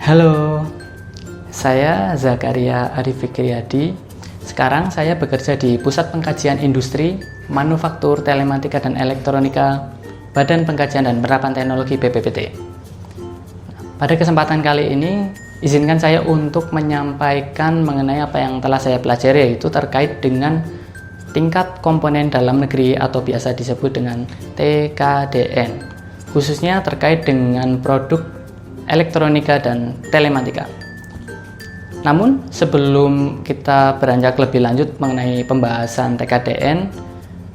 Halo, saya Zakaria Arif Fikriyadi. Sekarang saya bekerja di Pusat Pengkajian Industri, Manufaktur, Telematika, dan Elektronika, Badan Pengkajian dan Penerapan Teknologi BPPT. Pada kesempatan kali ini, izinkan saya untuk menyampaikan mengenai apa yang telah saya pelajari, yaitu terkait dengan tingkat komponen dalam negeri atau biasa disebut dengan TKDN, khususnya terkait dengan produk elektronika dan telematika. Namun sebelum kita beranjak lebih lanjut mengenai pembahasan TKDN,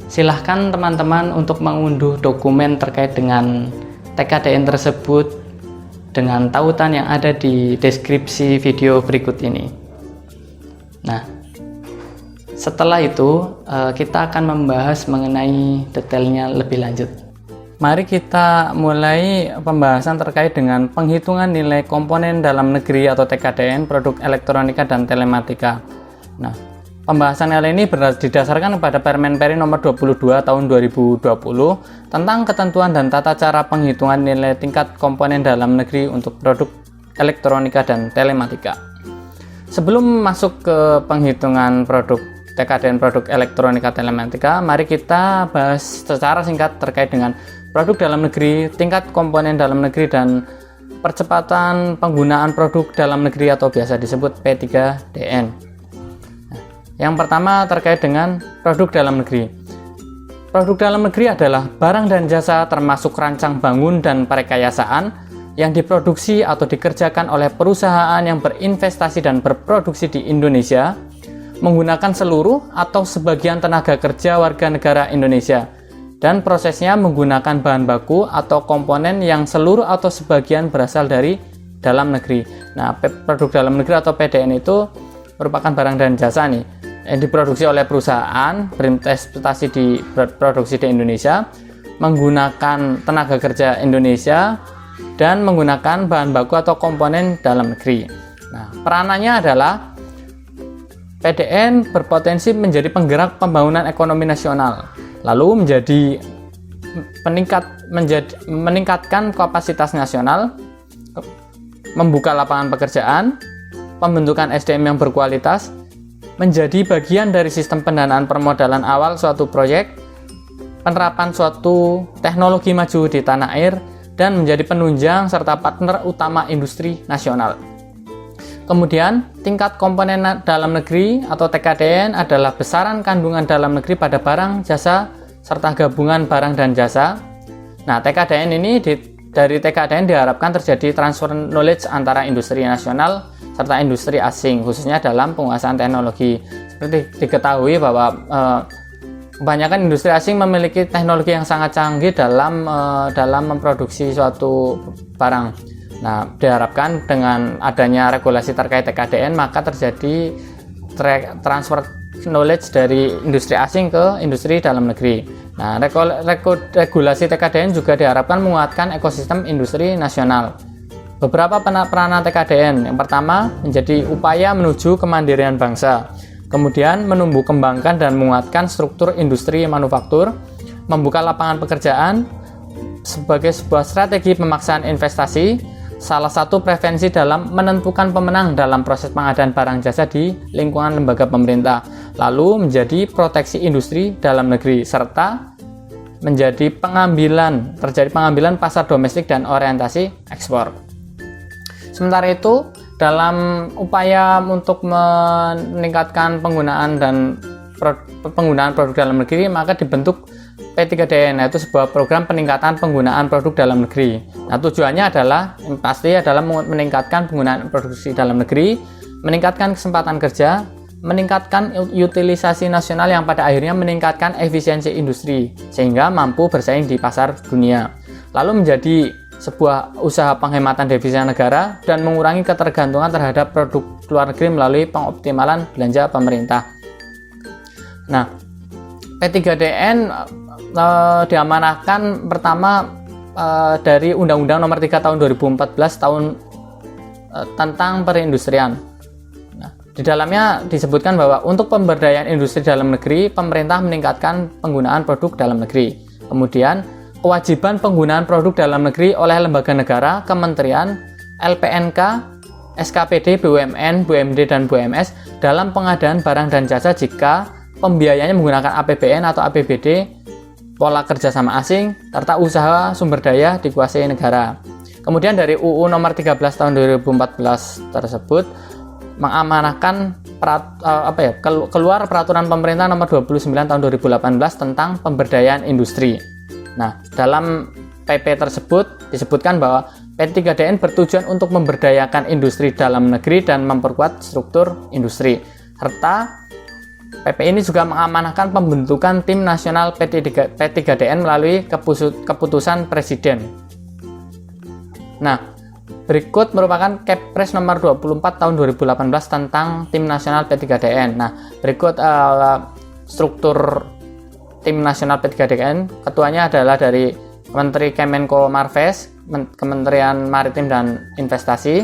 silahkan teman-teman untuk mengunduh dokumen terkait dengan TKDN tersebut dengan tautan yang ada di deskripsi video berikut ini. Nah, setelah itu kita akan membahas mengenai detailnya lebih lanjut. Mari kita mulai pembahasan terkait dengan penghitungan nilai komponen dalam negeri atau TKDN produk elektronika dan telematika. Nah, pembahasan kali ini didasarkan pada Permen Peri nomor 22 tahun 2020 tentang ketentuan dan tata cara penghitungan nilai tingkat komponen dalam negeri untuk produk elektronika dan telematika. Sebelum masuk ke penghitungan produk TKDN produk elektronika telematika, mari kita bahas secara singkat terkait dengan produk dalam negeri, tingkat komponen dalam negeri, dan percepatan penggunaan produk dalam negeri atau biasa disebut P3DN. Nah, yang pertama terkait dengan produk dalam negeri. Produk dalam negeri adalah barang dan jasa termasuk rancang bangun dan perekayasaan yang diproduksi atau dikerjakan oleh perusahaan yang berinvestasi dan berproduksi di Indonesia menggunakan seluruh atau sebagian tenaga kerja warga negara Indonesia, dan prosesnya menggunakan bahan baku atau komponen yang seluruh atau sebagian berasal dari dalam negeri. Nah, produk dalam negeri atau PDN itu merupakan barang dan jasa nih yang diproduksi oleh perusahaan berinvestasi di produksi di Indonesia, menggunakan tenaga kerja Indonesia, dan menggunakan bahan baku atau komponen dalam negeri. Nah, peranannya adalah PDN berpotensi menjadi penggerak pembangunan ekonomi nasional, lalu meningkatkan kapasitas nasional, membuka lapangan pekerjaan, pembentukan SDM yang berkualitas, menjadi bagian dari sistem pendanaan permodalan awal suatu proyek, penerapan suatu teknologi maju di tanah air, dan menjadi penunjang serta partner utama industri nasional. Kemudian, tingkat komponen dalam negeri atau TKDN adalah besaran kandungan dalam negeri pada barang, jasa, serta gabungan barang dan jasa. Nah, TKDN ini dari TKDN diharapkan terjadi transfer knowledge antara industri nasional serta industri asing, khususnya dalam penguasaan teknologi. Seperti diketahui bahwa kebanyakan industri asing memiliki teknologi yang sangat canggih dalam memproduksi suatu barang. Nah, diharapkan dengan adanya regulasi terkait TKDN maka terjadi transfer knowledge dari industri asing ke industri dalam negeri. Nah, regulasi TKDN juga diharapkan menguatkan ekosistem industri nasional. Beberapa peranan TKDN. Yang pertama, menjadi upaya menuju kemandirian bangsa. Kemudian, menumbuh kembangkan dan menguatkan struktur industri manufaktur, membuka lapangan pekerjaan sebagai sebuah strategi pemaksaan investasi, salah satu prevensi dalam menentukan pemenang dalam proses pengadaan barang jasa di lingkungan lembaga pemerintah, lalu menjadi proteksi industri dalam negeri, serta terjadi pengambilan pasar domestik dan orientasi ekspor. Sementara itu, dalam upaya untuk meningkatkan penggunaan produk dalam negeri, maka dibentuk P3DN, yaitu sebuah program peningkatan penggunaan produk dalam negeri. Nah, tujuannya adalah meningkatkan penggunaan produksi dalam negeri, meningkatkan kesempatan kerja, meningkatkan utilisasi nasional yang pada akhirnya meningkatkan efisiensi industri sehingga mampu bersaing di pasar dunia. Lalu menjadi sebuah usaha penghematan devisa negara dan mengurangi ketergantungan terhadap produk luar negeri melalui pengoptimalan belanja pemerintah. Nah, P3DN diamanahkan pertama dari Undang-Undang Nomor 3 Tahun 2014 tentang perindustrian. Nah, di dalamnya disebutkan bahwa untuk pemberdayaan industri dalam negeri, pemerintah meningkatkan penggunaan produk dalam negeri. Kemudian, kewajiban penggunaan produk dalam negeri oleh lembaga negara, kementerian, LPNK, SKPD, BUMN, BUMD, dan BUMS dalam pengadaan barang dan jasa jika pembiayaannya menggunakan APBN atau APBD, pola kerjasama asing, serta usaha sumber daya dikuasai negara. Kemudian dari UU nomor 13 tahun 2014 tersebut mengamanahkan keluar peraturan pemerintah nomor 29 tahun 2018 tentang pemberdayaan industri. Nah, dalam PP tersebut disebutkan bahwa P3DN bertujuan untuk memberdayakan industri dalam negeri dan memperkuat struktur industri. Serta PP ini juga mengamanahkan pembentukan tim nasional P3DN melalui keputusan Presiden. Nah, berikut merupakan Kepres nomor 24 tahun 2018 tentang tim nasional P3DN. Nah, berikut struktur tim nasional P3DN. Ketuanya adalah dari Menteri Kemenko Marves, Kementerian Maritim dan Investasi,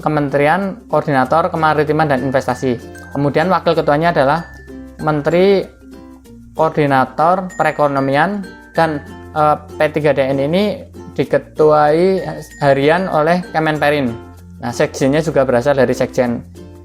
Kementerian Koordinator Kemaritiman dan Investasi. Kemudian wakil ketuanya adalah Menteri Koordinator Perekonomian, dan P3DN ini diketuai harian oleh Kemenperin. Nah, sekjennya juga berasal dari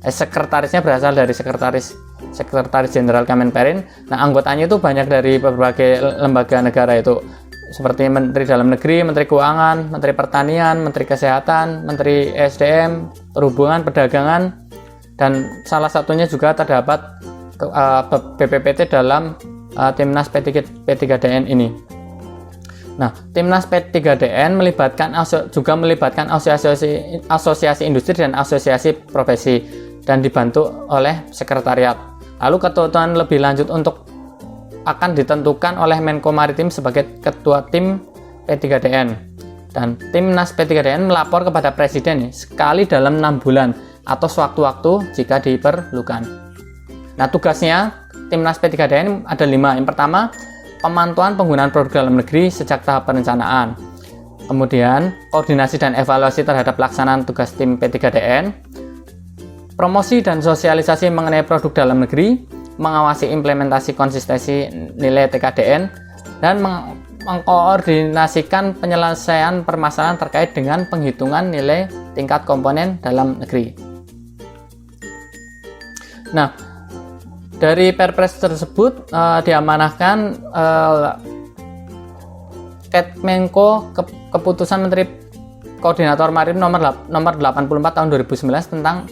sekretarisnya berasal dari Sekretaris Jenderal Kemenperin. Nah, anggotanya itu banyak dari berbagai lembaga negara itu, seperti Menteri Dalam Negeri, Menteri Keuangan, Menteri Pertanian, Menteri Kesehatan, Menteri SDM, Perhubungan, Perdagangan, dan salah satunya juga terdapat BPPT dalam Timnas P3DN ini. Nah, Timnas P3DN juga melibatkan asosiasi industri dan asosiasi profesi dan dibantu oleh sekretariat. Lalu ketentuan lebih lanjut akan ditentukan oleh Menko Maritim sebagai ketua tim P3DN. Dan Timnas P3DN melapor kepada Presiden sekali dalam 6 bulan atau sewaktu-waktu jika diperlukan. Nah, tugasnya Timnas P3DN ada 5. Yang pertama, pemantauan penggunaan produk dalam negeri sejak tahap perencanaan. Kemudian, koordinasi dan evaluasi terhadap pelaksanaan tugas tim P3DN. Promosi dan sosialisasi mengenai produk dalam negeri, mengawasi implementasi konsistensi nilai TKDN, dan mengkoordinasikan penyelesaian permasalahan terkait dengan penghitungan nilai tingkat komponen dalam negeri. Nah, dari Perpres tersebut diamanahkan Kemenko keputusan Menteri Koordinator Maritim nomor 84 tahun 2019 tentang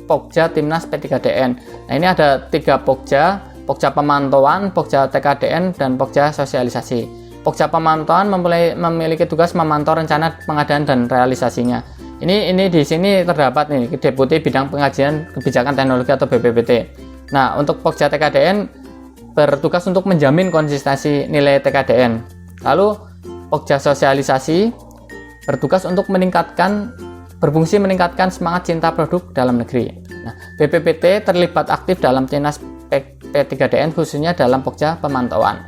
Pokja Timnas P3DN. Nah, ini ada 3 Pokja pemantauan, Pokja TKDN, dan Pokja sosialisasi. Pokja pemantauan memiliki tugas memantau rencana pengadaan dan realisasinya. Ini di sini terdapat nih Deputi Bidang Pengajian Kebijakan Teknologi atau BPPT. Nah, untuk Pokja TKDN bertugas untuk menjamin konsistensi nilai TKDN. Lalu Pokja sosialisasi bertugas untuk berfungsi meningkatkan semangat cinta produk dalam negeri. Nah, BPPT terlibat aktif dalam Timnas P3DN khususnya dalam Pokja pemantauan.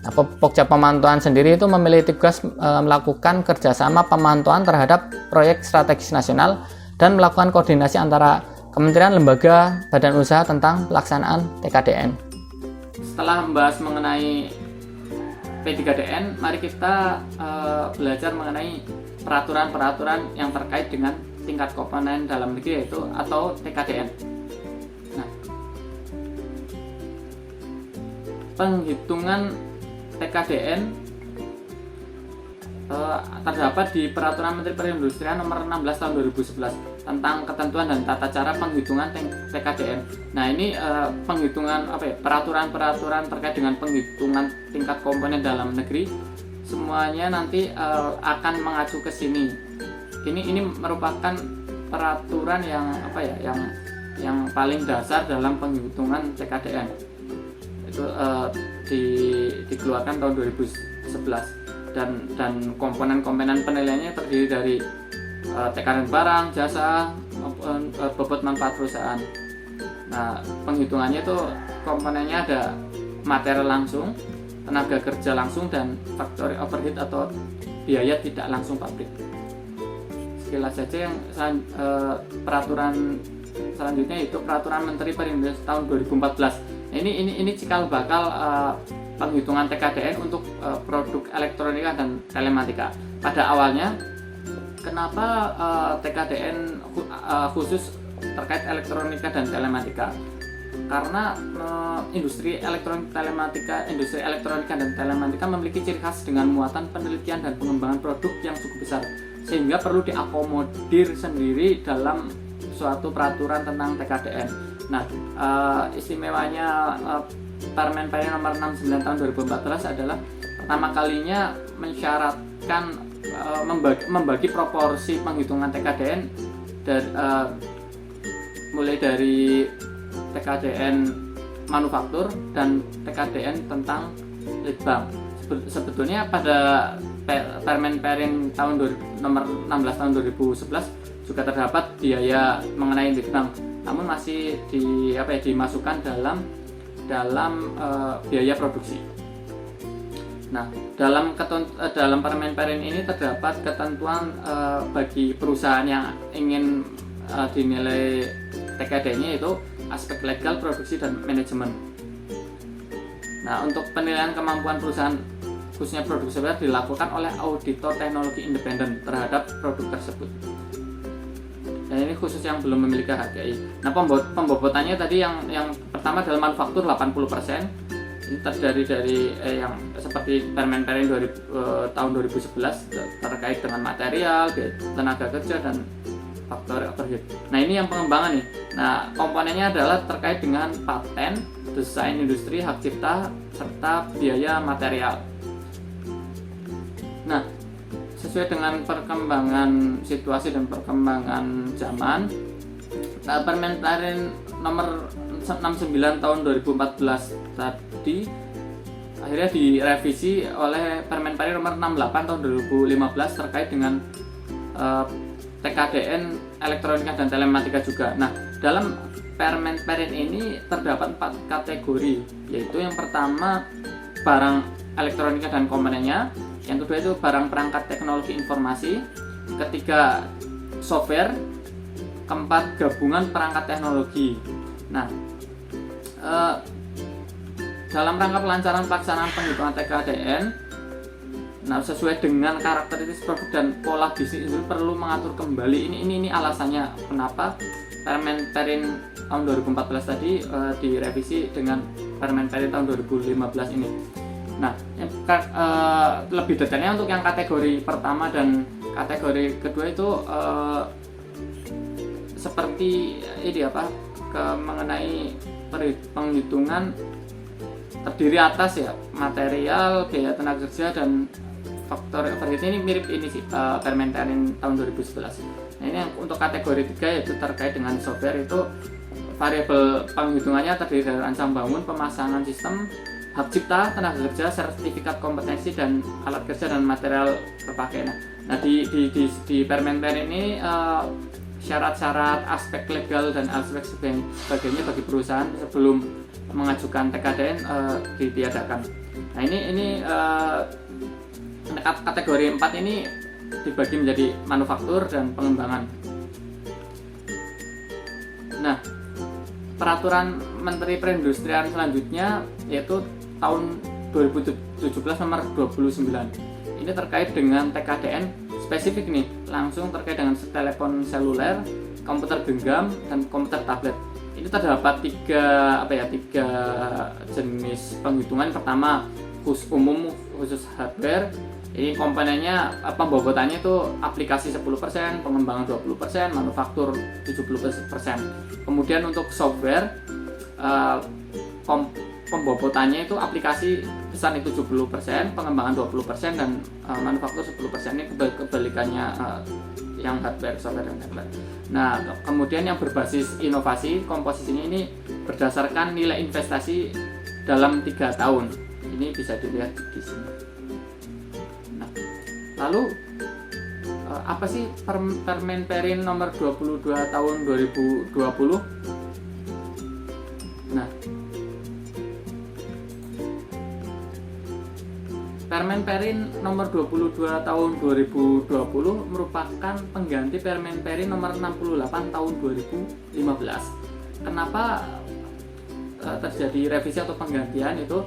Nah, Pokja pemantauan sendiri itu memiliki tugas melakukan kerjasama pemantauan terhadap proyek strategis nasional dan melakukan koordinasi antara kementerian, lembaga, badan usaha tentang pelaksanaan TKDN. Setelah membahas mengenai P3DN, mari kita belajar mengenai peraturan-peraturan yang terkait dengan tingkat komponen dalam negeri yaitu atau TKDN. Nah, penghitungan TKDN terdapat di Peraturan Menteri Perindustrian nomor 16 tahun 2011 tentang ketentuan dan tata cara penghitungan TKDN. Nah, ini penghitungan peraturan-peraturan terkait dengan penghitungan tingkat komponen dalam negeri semuanya nanti akan mengacu ke sini. Ini merupakan peraturan yang paling dasar dalam penghitungan TKDN. Itu dikeluarkan tahun 2011. Dan komponen-komponen penilaiannya terdiri dari TKDN barang, jasa, maupun bobot manfaat perusahaan. Nah, penghitungannya itu komponennya ada material langsung, tenaga kerja langsung, dan factory overhead atau biaya tidak langsung pabrik. Sekilas saja yang peraturan selanjutnya itu Peraturan Menteri Perindustrian tahun 2014. Nah, ini cikal bakal penghitungan TKDN untuk produk elektronika dan telematika. Pada awalnya Kenapa TKDN khusus terkait elektronika dan telematika? Karena industri elektronika dan telematika memiliki ciri khas dengan muatan penelitian dan pengembangan produk yang cukup besar, sehingga perlu diakomodir sendiri dalam suatu peraturan tentang TKDN. Nah, istimewanya Permen PN nomor 69 tahun 2014 adalah pertama kalinya mensyaratkan membagi proporsi penghitungan TKDN mulai dari TKDN manufaktur dan TKDN tentang litbang. Sebetulnya pada Permen PN nomor 16 tahun 2011 juga terdapat biaya mengenai litbang, namun masih dimasukkan dalam biaya produksi. Nah, dalam Permen PN ini terdapat ketentuan bagi perusahaan yang ingin dinilai TKDN-nya itu aspek legal, produksi, dan manajemen. Nah, untuk penilaian kemampuan perusahaan khususnya produk software dilakukan oleh auditor teknologi independen terhadap produk tersebut. Dan ini khusus yang belum memiliki HKI. Nah, pembobotannya tadi yang pertama adalah manufaktur 80%. Ini terdiri dari yang seperti Permen PN tahun 2011 terkait dengan material, tenaga kerja, dan faktor overhead. Nah, ini yang pengembangan nih. Nah, komponennya adalah terkait dengan paten, desain industri, hak cipta, serta biaya material. Nah, sesuai dengan perkembangan situasi dan perkembangan zaman, Permen PN nomor 69 tahun 2014 tadi akhirnya direvisi oleh Permen PN nomor 68 tahun 2015 terkait dengan TKDN elektronika dan telematika juga. Nah, dalam Permen PN ini terdapat 4 kategori, yaitu yang pertama barang elektronika dan komponennya, yang kedua itu barang perangkat teknologi informasi, ketiga software, keempat gabungan perangkat teknologi. Nah, dalam rangka pelancaran pelaksanaan penghitungan TKDN, nah, sesuai dengan karakteristik produk dan pola bisnis itu perlu mengatur kembali. Ini alasannya kenapa Permen PN tahun 2014 tadi direvisi dengan Permen PN tahun 2015 ini. Nah, lebih detailnya untuk yang kategori pertama dan kategori kedua itu seperti ini mengenai penghitungan terdiri atas material, biaya tenaga kerja, dan faktor overhead. Ini mirip ini sih Permen PN tahun 2011. Nah, ini yang untuk kategori 3 yaitu terkait dengan software, itu variabel penghitungannya terdiri dari rancang bangun, pemasangan sistem, hak cipta, tenaga kerja, sertifikat kompetensi, dan alat kerja dan material terpakai. Nah, di Permen PN ini syarat-syarat aspek legal dan aspek sebagainya bagi perusahaan sebelum mengajukan TKDN ditiadakan. Nah, ini kategori 4 ini dibagi menjadi manufaktur dan pengembangan. Nah, peraturan Menteri Perindustrian selanjutnya yaitu tahun 2017 nomor 29. Ini terkait dengan TKDN spesifik nih, langsung terkait dengan telepon seluler, komputer genggam, dan komputer tablet. Ini terdapat tiga jenis penghitungan. Pertama, khusus hardware. Ini komponennya, pembobotannya itu aplikasi 10%, pengembangan 20%, manufaktur 70%. Kemudian untuk software, pembobotannya itu aplikasi besar itu 70%, pengembangan 20%, dan manufaktur 10%. Ini kebalikannya yang hardware, software, dan hardware. Nah, kemudian yang berbasis inovasi, komposisinya ini berdasarkan nilai investasi dalam 3 tahun. Ini bisa dilihat di sini. Nah, lalu apa sih Permen PN nomor 22 tahun 2020? Nah, Permen PN nomor 22 tahun 2020 merupakan pengganti Permen PN nomor 68 tahun 2015. Kenapa terjadi revisi atau penggantian? Itu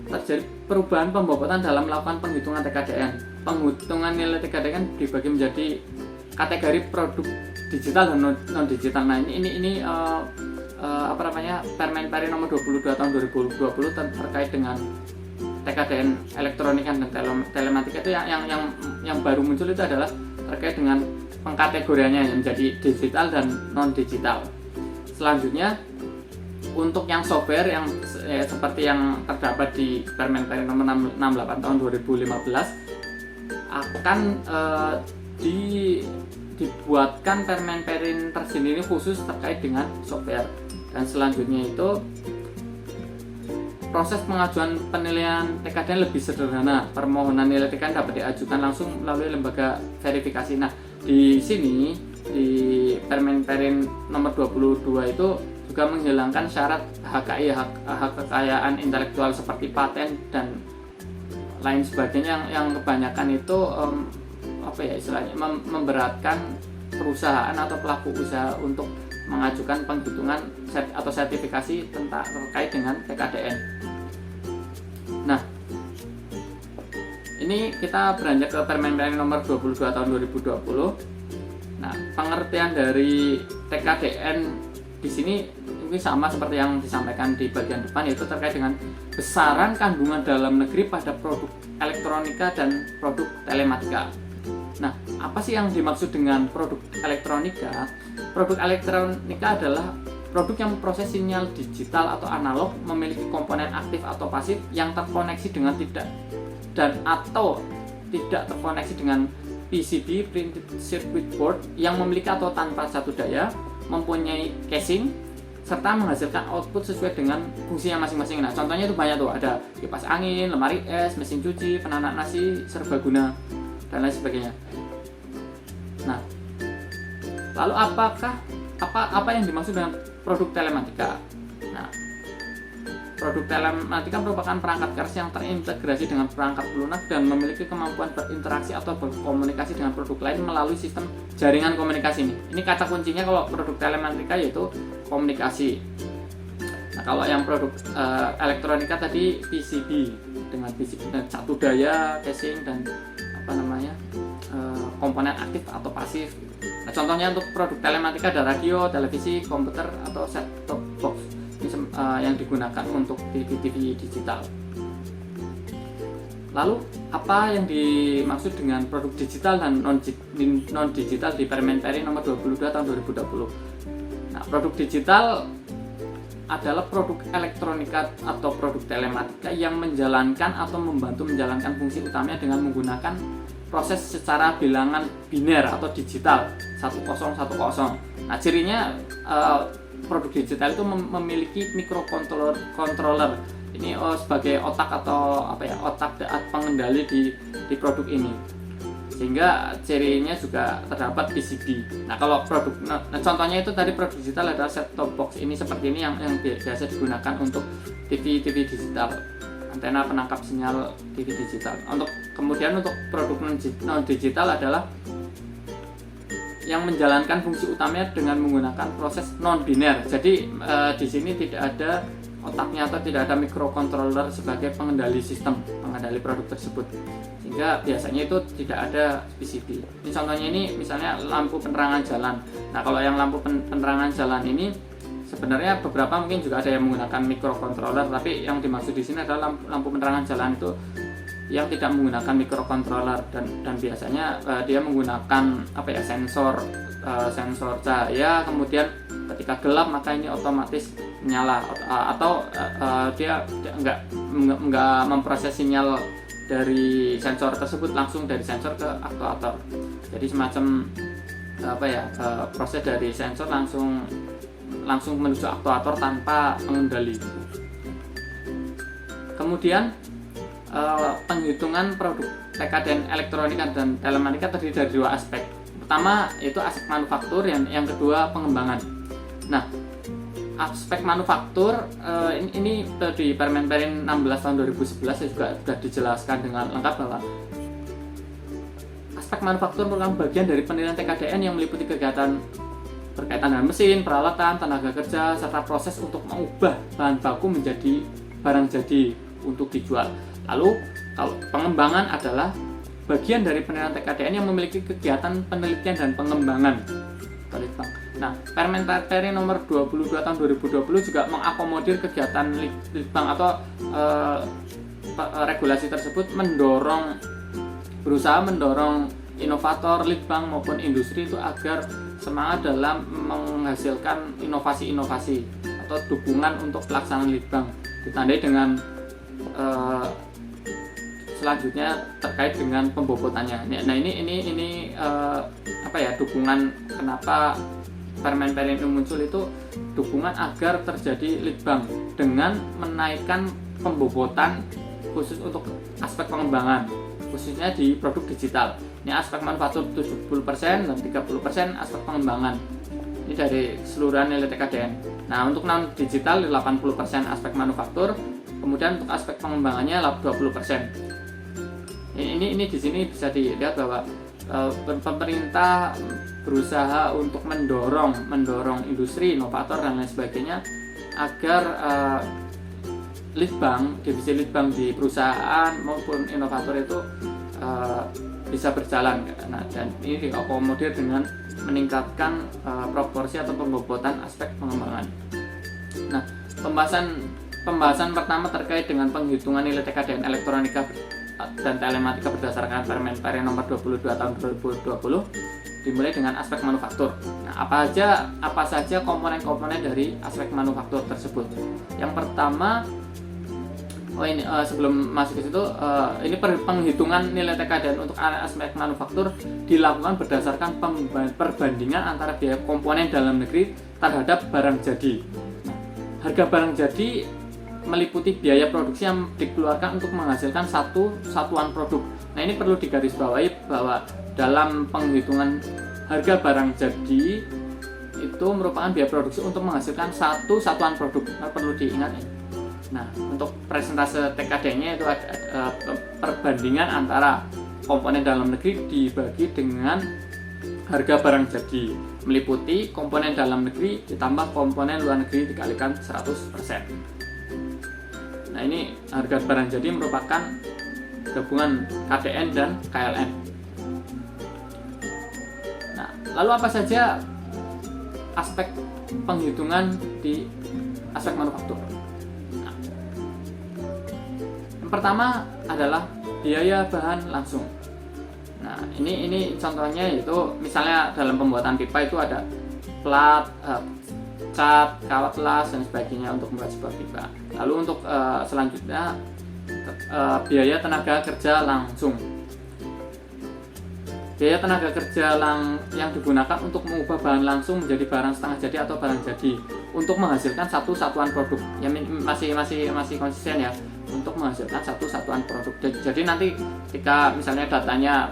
terjadi perubahan pembobotan dalam melakukan penghitungan TKDN. penghitungan nilai TKDN kan dibagi menjadi kategori produk digital dan non digital. Nah, ini Permen nomor 22 tahun 2020 terkait dengan TKDN elektronika dan telematika itu yang baru muncul itu adalah terkait dengan pengkategoriannya yang menjadi digital dan non digital. Selanjutnya untuk yang software yang seperti yang terdapat di Permen nomor 68 tahun 2015 akan dibuatkan Permen tersendiri khusus terkait dengan software. Dan selanjutnya itu proses pengajuan penilaian TKDN lebih sederhana. Permohonan nilai TKDN dapat diajukan langsung melalui lembaga verifikasi. Nah, di sini di Permen nomor 22 itu juga menghilangkan syarat HKI, hak kekayaan intelektual seperti paten dan lain sebagainya yang kebanyakan itu istilahnya memberatkan perusahaan atau pelaku usaha untuk mengajukan penghitungan atau sertifikasi terkait dengan TKDN. Nah, ini kita beranjak ke Permen nomor 22 tahun 2020. Nah, pengertian dari TKDN di sini ini sama seperti yang disampaikan di bagian depan, yaitu terkait dengan besaran kandungan dalam negeri pada produk elektronika dan produk telematika. Nah, apa sih yang dimaksud dengan produk elektronika? Produk elektronika adalah produk yang memproses sinyal digital atau analog, memiliki komponen aktif atau pasif yang terkoneksi dengan tidak terkoneksi dengan PCB printed circuit board yang memiliki atau tanpa satu daya, mempunyai casing serta menghasilkan output sesuai dengan fungsinya masing-masing. Nah, contohnya itu banyak tuh, ada kipas angin, lemari es, mesin cuci, penanak nasi, serbaguna dan lain sebagainya. Nah, lalu apa yang dimaksud dengan produk telematika? Nah, produk telematika merupakan perangkat keras yang terintegrasi dengan perangkat lunak dan memiliki kemampuan berinteraksi atau berkomunikasi dengan produk lain melalui sistem jaringan komunikasi. Ini kata kuncinya kalau produk telematika yaitu komunikasi. Nah, kalau yang produk elektronika tadi PCB dengan satu daya, casing dan komponen aktif atau pasif. Nah, contohnya untuk produk telematika ada radio, televisi, komputer atau set-top box yang digunakan untuk TV digital. Lalu apa yang dimaksud dengan produk digital dan non digital di Permen nomor 22 tahun 2020? Nah, produk digital adalah produk elektronika atau produk telematika yang menjalankan atau membantu menjalankan fungsi utamanya dengan menggunakan proses secara bilangan biner atau digital 1010. Nah, cirinya produk digital itu memiliki microcontroller. Ini sebagai otak atau otak pengendali di produk ini. Sehingga cirinya juga terdapat PCB. Nah, kalau contohnya itu tadi produk digital adalah set-top box. Ini seperti ini yang biasa digunakan untuk TV digital, antena penangkap sinyal TV digital. Kemudian untuk produk non digital adalah yang menjalankan fungsi utamanya dengan menggunakan proses non biner. Jadi di sini tidak ada otaknya atau tidak ada microcontroller sebagai pengendali sistem, pengendali produk tersebut, sehingga biasanya itu tidak ada PCB. Ini contohnya, ini misalnya lampu penerangan jalan. Nah, kalau yang lampu penerangan jalan ini sebenarnya beberapa mungkin juga ada yang menggunakan microcontroller, tapi yang dimaksud di sini adalah lampu penerangan jalan itu yang tidak menggunakan microcontroller dan biasanya dia menggunakan sensor cahaya, kemudian ketika gelap maka ini otomatis nyala atau dia enggak memproses sinyal dari sensor tersebut langsung dari sensor ke aktuator. Jadi semacam proses dari sensor langsung menuju aktuator tanpa pengendali. Kemudian penghitungan produk TKDN elektronika dan telematika terdiri dari dua aspek. Pertama yaitu aspek manufaktur, yang kedua pengembangan. Nah, aspek manufaktur ini di Permen 16 tahun 2011 juga sudah dijelaskan dengan lengkap bahwa aspek manufaktur merupakan bagian dari penilaian TKDN yang meliputi kegiatan berkaitan dengan mesin, peralatan, tenaga kerja, serta proses untuk mengubah bahan baku menjadi barang jadi untuk dijual. Lalu kalau pengembangan adalah bagian dari penilaian TKDN yang memiliki kegiatan penelitian dan pengembangan atau litbang. Nah, Permen nomor 22 tahun 2020 juga mengakomodir kegiatan litbang atau regulasi tersebut berusaha mendorong inovator, litbang maupun industri itu agar semangat dalam menghasilkan inovasi-inovasi atau dukungan untuk pelaksanaan litbang, ditandai dengan selanjutnya terkait dengan pembobotannya. Nah, ini dukungan kenapa Permen ini muncul itu dukungan agar terjadi litbang dengan menaikkan pembobotan khusus untuk aspek pengembangan, khususnya di produk digital. Ini aspek manufaktur 70% dan 30% aspek pengembangan. Ini dari keseluruhan nilai TKDN. Nah, untuk non digital 80% aspek manufaktur, kemudian untuk aspek pengembangannya 20%. Ini di sini bisa dilihat bahwa pemerintah berusaha untuk mendorong industri, inovator dan lain sebagainya agar divisi litbang di perusahaan maupun inovator itu bisa berjalan. Nah, dan ini diakomodir dengan meningkatkan proporsi atau pembobotan aspek pengembangan. Nah, pembahasan pertama terkait dengan penghitungan nilai TKDN elektronika dan telematika berdasarkan Permen nomor 22 tahun 2020 dimulai dengan aspek manufaktur. Nah, apa saja komponen-komponen dari aspek manufaktur tersebut? Yang pertama, sebelum masuk ke situ, ini penghitungan nilai TKDN untuk aspek manufaktur dilakukan berdasarkan perbandingan antara biaya komponen dalam negeri terhadap barang jadi. Nah, harga barang jadi meliputi biaya produksi yang dikeluarkan untuk menghasilkan satu satuan produk. Nah, ini perlu digarisbawahi bahwa dalam penghitungan harga barang jadi itu merupakan biaya produksi untuk menghasilkan satu satuan produk. Nah, perlu diingat ya. Nah, untuk presentase TKD-nya itu ada perbandingan antara komponen dalam negeri dibagi dengan harga barang jadi, meliputi komponen dalam negeri ditambah komponen luar negeri dikalikan 100%. Nah, ini harga barang jadi merupakan gabungan KDN dan KLM. Nah, lalu apa saja aspek penghitungan di aspek manufaktur? Nah, yang pertama adalah biaya bahan langsung. Nah, ini contohnya yaitu misalnya dalam pembuatan pipa itu ada plat, cat, kawat las dan sebagainya untuk membuat sebuah pipa. Lalu untuk selanjutnya biaya tenaga kerja langsung. Biaya tenaga kerja yang digunakan untuk mengubah bahan langsung menjadi barang setengah jadi atau barang jadi untuk menghasilkan satu satuan produk. Ya, masih konsisten ya untuk menghasilkan satu satuan produk. Jadi nanti ketika misalnya datanya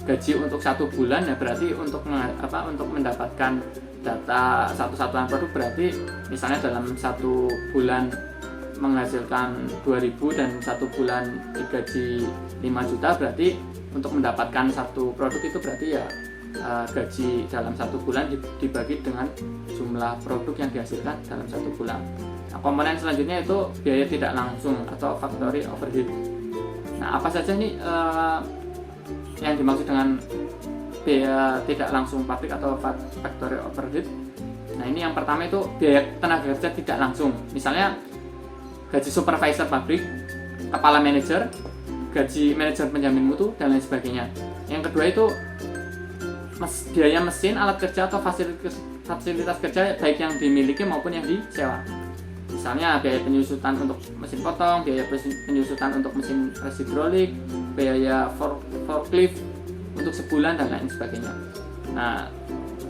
gaji untuk 1 bulan, ya berarti untuk mendapatkan data satu satuan produk berarti misalnya dalam 1 bulan menghasilkan 2.000 dan 1 bulan digaji 5 juta, berarti untuk mendapatkan satu produk itu berarti ya gaji dalam 1 bulan dibagi dengan jumlah produk yang dihasilkan dalam 1 bulan. Nah, komponen selanjutnya itu biaya tidak langsung atau factory overhead. Nah, apa saja nih yang dimaksud dengan biaya tidak langsung pabrik atau factory overhead? Nah, ini yang pertama itu biaya tenaga kerja tidak langsung. Misalnya gaji supervisor pabrik, kepala manajer, gaji manajer penjamin mutu dan lain sebagainya. Yang kedua itu biaya mesin, alat kerja atau fasilitas kerja baik yang dimiliki maupun yang disewa. Misalnya biaya penyusutan untuk mesin potong, biaya penyusutan untuk mesin press hidrolik, biaya forklift untuk sebulan dan lain sebagainya. Nah,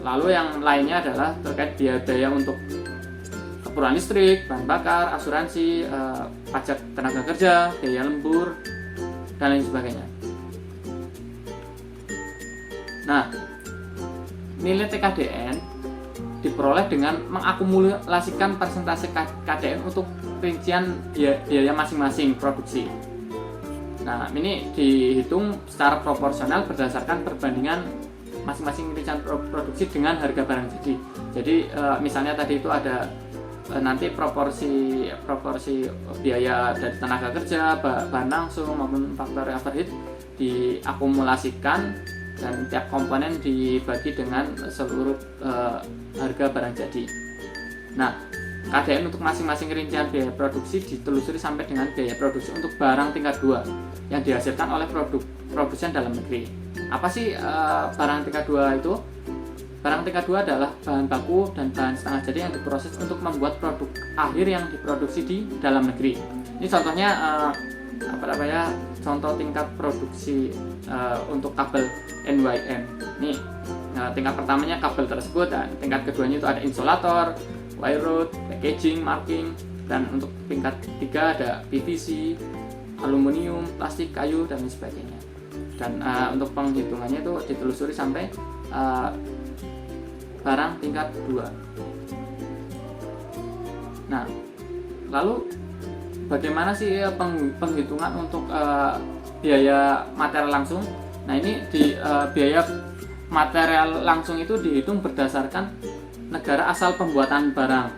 lalu yang lainnya adalah terkait biaya untuk keperluan listrik, bahan bakar, asuransi, pajak tenaga kerja, biaya lembur dan lain sebagainya. Nah, nilai TKDN diperoleh dengan mengakumulasikan persentase KDN untuk rincian biaya masing-masing produksi. Nah, ini dihitung secara proporsional berdasarkan perbandingan masing-masing rincian produksi dengan harga barang jadi. Jadi misalnya tadi itu ada nanti proporsi biaya dari tenaga kerja, bahan langsung maupun faktor overhead diakumulasikan dan tiap komponen dibagi dengan seluruh harga barang jadi. Nah, KDN untuk masing-masing rincian biaya produksi ditelusuri sampai dengan biaya produksi untuk barang tingkat 2 yang dihasilkan oleh produsen dalam negeri. Apa sih barang tingkat 2 itu? Barang tingkat 2 adalah bahan baku dan bahan setengah jadi yang diproses untuk membuat produk akhir yang diproduksi di dalam negeri. Ini contohnya contoh tingkat produksi untuk kabel NYM. Ini tingkat pertamanya kabel tersebut, dan tingkat keduanya itu ada insulator, wire rod, packaging, marking, dan untuk tingkat ketiga ada PVC, aluminium, plastik, kayu, dan lain sebagainya. Dan untuk penghitungannya itu ditelusuri sampai barang tingkat 2. Nah, lalu bagaimana sih penghitungan untuk biaya material langsung? Nah, ini biaya material langsung itu dihitung berdasarkan negara asal pembuatan barang.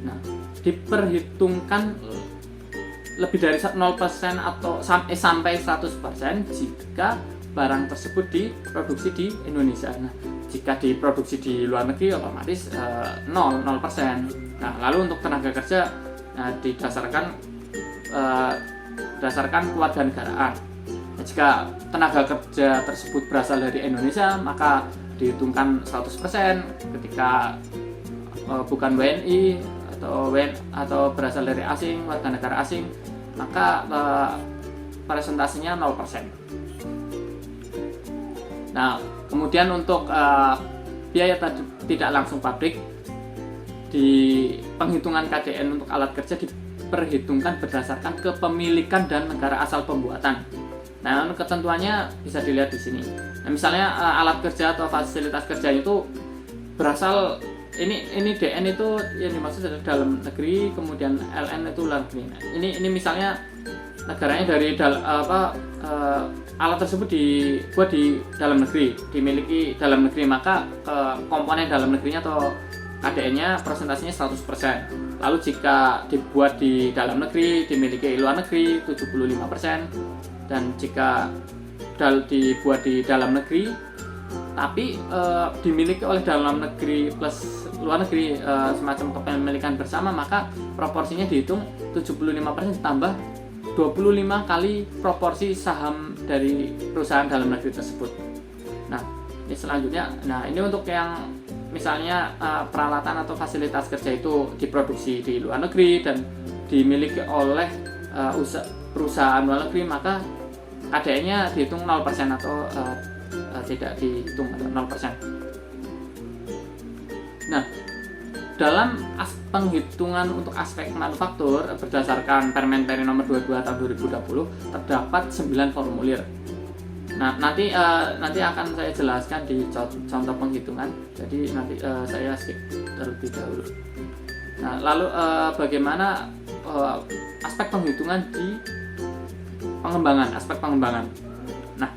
Nah, diperhitungkan lebih dari 0% atau sampai 100% jika barang tersebut diproduksi di Indonesia. Nah, jika diproduksi di luar negeri otomatis 0%. Nah, lalu untuk tenaga kerja didasarkan kewarganegaraan. Nah, jika tenaga kerja tersebut berasal dari Indonesia maka dihitungkan 100%. Ketika bukan WNI atau berasal dari asing, warga negara asing, maka presentasinya 0%. Nah, kemudian untuk biaya tidak langsung pabrik, di penghitungan KDN untuk alat kerja diperhitungkan berdasarkan kepemilikan dan negara asal pembuatan. Nah, ketentuannya bisa dilihat di sini. Nah, misalnya alat kerja atau fasilitas kerja itu berasal, ini DN itu yang dimaksud adalah dalam negeri, kemudian LN itu luar negeri. Nah, ini misalnya negaranya dari alat tersebut dibuat di dalam negeri, dimiliki dalam negeri, maka komponen dalam negerinya atau KDN-nya presentasinya 100%. Lalu jika dibuat di dalam negeri, dimiliki luar negeri 75%, dan jika dibuat di dalam negeri tapi dimiliki oleh dalam negeri plus luar negeri, semacam kepemilikan bersama, maka proporsinya dihitung 75% ditambah 25 kali proporsi saham dari perusahaan dalam negeri tersebut. Nah, ini selanjutnya, ini untuk yang misalnya peralatan atau fasilitas kerja itu diproduksi di luar negeri dan dimiliki oleh perusahaan luar negeri, maka KDN-nya dihitung 0% atau tidak dihitung atau 0%. Nah, dalam penghitungan untuk aspek manufaktur berdasarkan Permen Peri nomor 22 tahun 2020 terdapat 9 formulir. Nah, nanti akan saya jelaskan di contoh penghitungan. Jadi nanti saya skip terlebih dahulu. Nah, lalu bagaimana aspek penghitungan di aspek pengembangan. Nah,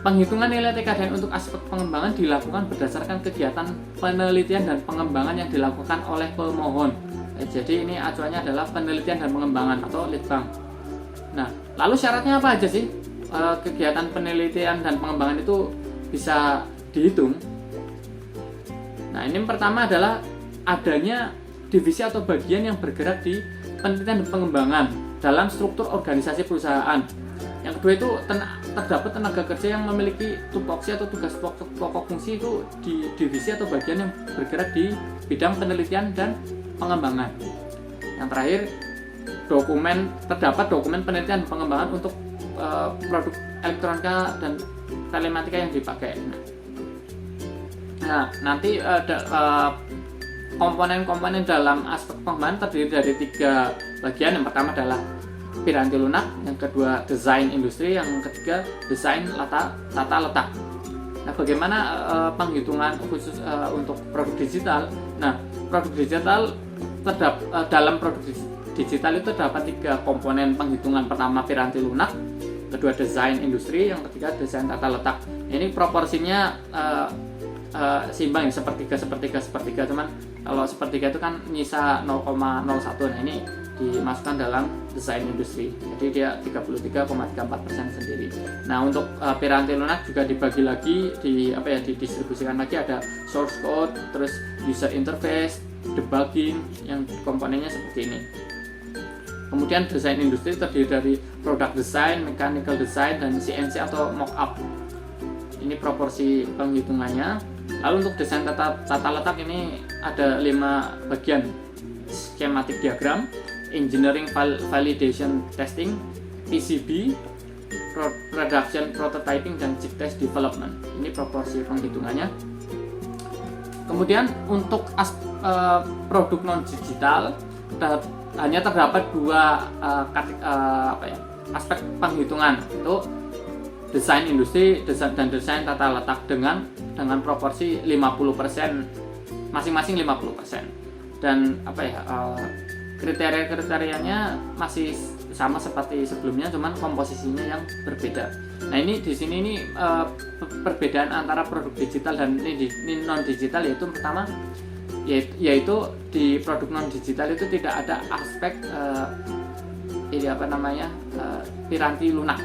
penghitungan nilai TKDN untuk aspek pengembangan dilakukan berdasarkan kegiatan penelitian dan pengembangan yang dilakukan oleh pemohon. Jadi ini acuannya adalah penelitian dan pengembangan atau litbang. Nah, lalu syaratnya apa aja sih kegiatan penelitian dan pengembangan itu bisa dihitung? Nah, ini pertama adalah adanya divisi atau bagian yang bergerak di penelitian dan pengembangan dalam struktur organisasi perusahaan. Yang kedua itu terdapat tenaga kerja yang memiliki tupoksi atau tugas pokok fungsi itu di divisi atau bagian yang bergerak di bidang penelitian dan pengembangan. Yang terakhir, terdapat dokumen penelitian dan pengembangan untuk produk elektronika dan telematika yang dipakai. Nah, nanti komponen-komponen dalam aspek pengembangan terdiri dari 3 bagian. Yang pertama adalah piranti lunak, yang kedua desain industri, yang ketiga desain tata letak. Nah, bagaimana penghitungan khusus untuk produk digital? Nah, produk digital dalam produk digital itu terdapat 3 komponen penghitungan. Pertama piranti lunak, kedua desain industri, yang ketiga desain tata letak. Ini proporsinya seimbang ya, sepertiga, cuman kalau sepertiga itu kan nyisa 0,01. Nah ini dimasukkan dalam desain industri, jadi dia 33,34% sendiri. Nah untuk piranti lunak juga dibagi lagi didistribusikan lagi, ada source code, terus user interface, debugging, yang komponennya seperti ini. Kemudian desain industri terdiri dari product design, mechanical design, dan CNC atau mock-up. Ini proporsi penghitungannya. Lalu untuk desain tata letak ini ada 5 bagian: schematic diagram, engineering validation testing, PCB, production prototyping, dan chip test development. Ini proporsi penghitungannya. Kemudian untuk produk non digital hanya terdapat 2 aspek penghitungan, itu desain industri dan desain tata letak dengan proporsi 50%, masing-masing 50%. Dan kriteria-kriterianya masih sama seperti sebelumnya, cuman komposisinya yang berbeda. Nah ini di sini ini perbedaan antara produk digital dan ini non digital, yaitu pertama yaitu di produk non digital itu tidak ada aspek piranti lunak.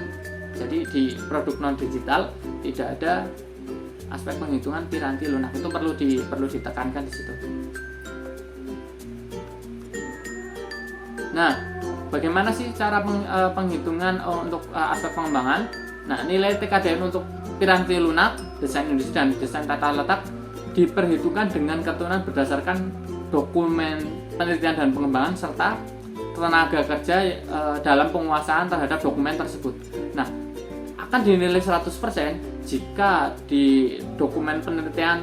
Jadi di produk non digital tidak ada aspek penghitungan piranti lunak, itu perlu ditekankan di situ. Nah, bagaimana sih cara penghitungan untuk aspek pengembangan? Nah, nilai TKDN untuk piranti lunak, desain industri, dan desain tata letak diperhitungkan dengan ketentuan berdasarkan dokumen penelitian dan pengembangan serta tenaga kerja dalam penguasaan terhadap dokumen tersebut. Nah, akan dinilai 100% jika di dokumen penelitian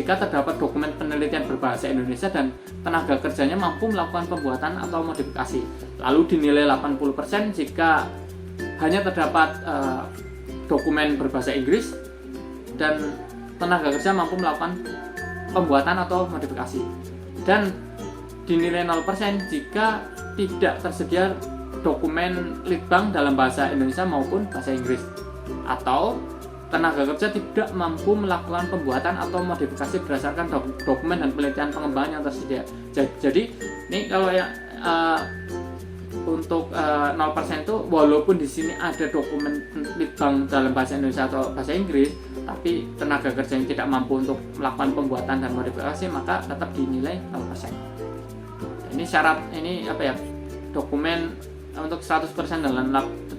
terdapat dokumen penelitian berbahasa Indonesia dan tenaga kerjanya mampu melakukan pembuatan atau modifikasi. Lalu dinilai 80% jika hanya terdapat dokumen berbahasa Inggris dan tenaga kerja mampu melakukan pembuatan atau modifikasi. Dan dinilai 0% jika tidak tersedia dokumen litbang dalam bahasa Indonesia maupun bahasa Inggris, atau tenaga kerja tidak mampu melakukan pembuatan atau modifikasi berdasarkan dokumen dan penelitian pengembangan yang tersedia. Jadi ini kalau yang untuk 0% itu walaupun di sini ada dokumen litbang dalam bahasa Indonesia atau bahasa Inggris, tapi tenaga kerja yang tidak mampu untuk melakukan pembuatan dan modifikasi, maka tetap dinilai 0%. Ini syarat, ini dokumen untuk 100% dan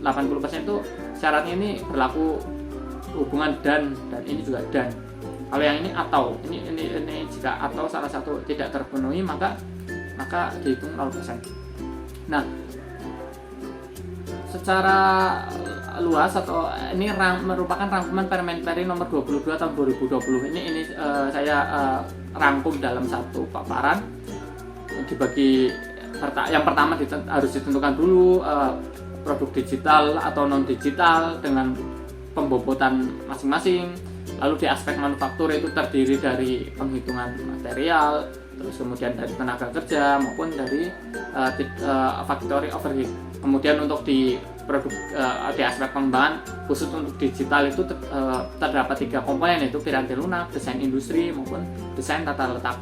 80% itu syaratnya ini berlaku hubungan dan ini juga dan. Kalau yang ini atau ini jika atau salah satu tidak terpenuhi maka dihitung 0%. Nah, secara luas atau ini merupakan rangkuman Permen Peri nomor 22 tahun 2020. Ini saya rangkum dalam satu paparan, dibagi. Yang pertama harus ditentukan dulu produk digital atau non digital dengan pembobotan masing-masing. Lalu di aspek manufaktur itu terdiri dari penghitungan material, terus kemudian dari tenaga kerja maupun dari factory overhead. Kemudian untuk di produk di aspek pengembangan khusus untuk digital itu terdapat 3 komponen, yaitu piranti lunak, desain industri maupun desain tata letak.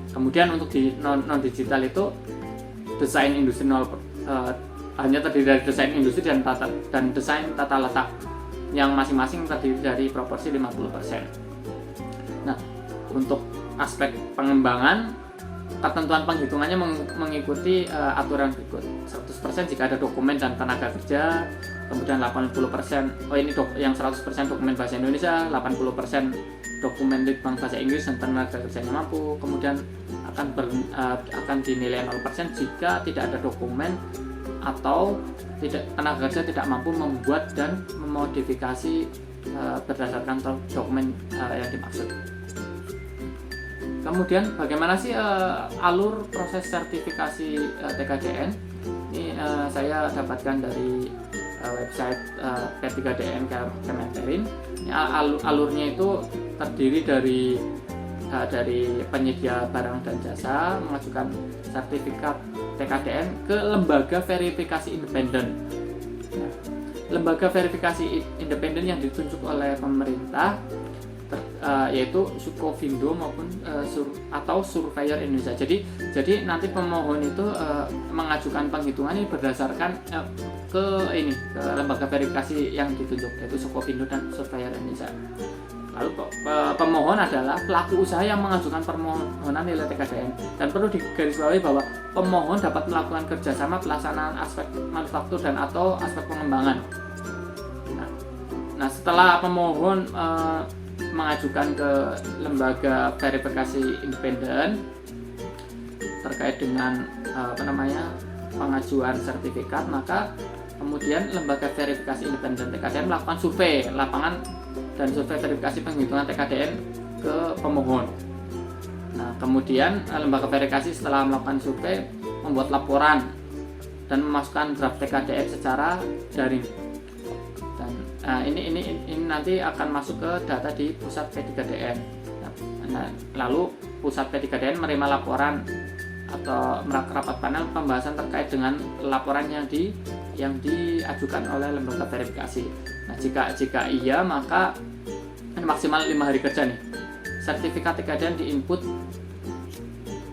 Kemudian untuk di non digital itu desain industri hanya terdiri dari desain industri dan desain tata letak yang masing-masing terdiri dari proporsi 50%. Nah, untuk aspek pengembangan, ketentuan penghitungannya mengikuti aturan berikut: 100% jika ada dokumen dan tenaga kerja, kemudian 80% yang 100% dokumen bahasa Indonesia, 80% dokumen litbang bahasa Inggris dan tenaga kerjanya mampu. Kemudian akan dinilai 0% jika tidak ada dokumen atau tenaga kerja tidak mampu membuat dan memodifikasi berdasarkan dokumen yang dimaksud. Kemudian bagaimana sih alur proses sertifikasi TKDN? Ini saya dapatkan dari website P3DN Kemenperin. Alurnya itu terdiri dari penyedia barang dan jasa mengajukan sertifikat TKDN ke lembaga verifikasi independen. Lembaga verifikasi independen yang ditunjuk oleh pemerintah yaitu Sukovindo maupun atau Surveyor Indonesia. Jadi nanti pemohon itu mengajukan penghitungan ini berdasarkan ke lembaga verifikasi yang ditunjuk, yaitu Sukovindo dan Surveyor Indonesia. Lalu pemohon adalah pelaku usaha yang mengajukan permohonan nilai TKDN, dan perlu digarisbawahi bahwa pemohon dapat melakukan kerjasama pelaksanaan aspek manufaktur dan atau aspek pengembangan. Nah, setelah pemohon mengajukan ke lembaga verifikasi independen terkait dengan pengajuan sertifikat, maka kemudian lembaga verifikasi independen TKDN melakukan survei lapangan dan survei verifikasi penghitungan TKDN ke pemohon. Nah, kemudian lembaga verifikasi setelah melakukan survei membuat laporan dan memasukkan draft TKDN secara daring. Dan ini nanti akan masuk ke data di pusat P3DN. Nah, lalu pusat P3DN menerima laporan atau rapat panel pembahasan terkait dengan laporan yang diajukan oleh lembaga verifikasi. Nah, jika iya, maka maksimal 5 hari kerja nih. Sertifikat TKDN diinput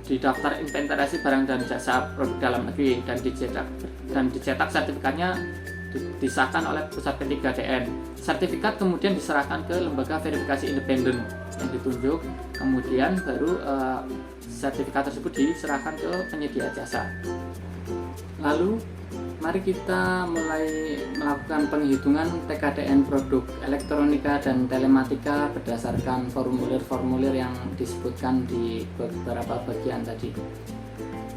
di daftar inventarisasi barang dan jasa produk dalam negeri dan dicetak sertifikatnya disahkan oleh pusat P3DN. Sertifikat kemudian diserahkan ke lembaga verifikasi independen yang ditunjuk, kemudian baru sertifikat tersebut diserahkan ke penyedia jasa. Lalu mari kita mulai melakukan penghitungan TKDN produk elektronika dan telematika berdasarkan formulir-formulir yang disebutkan di beberapa bagian tadi.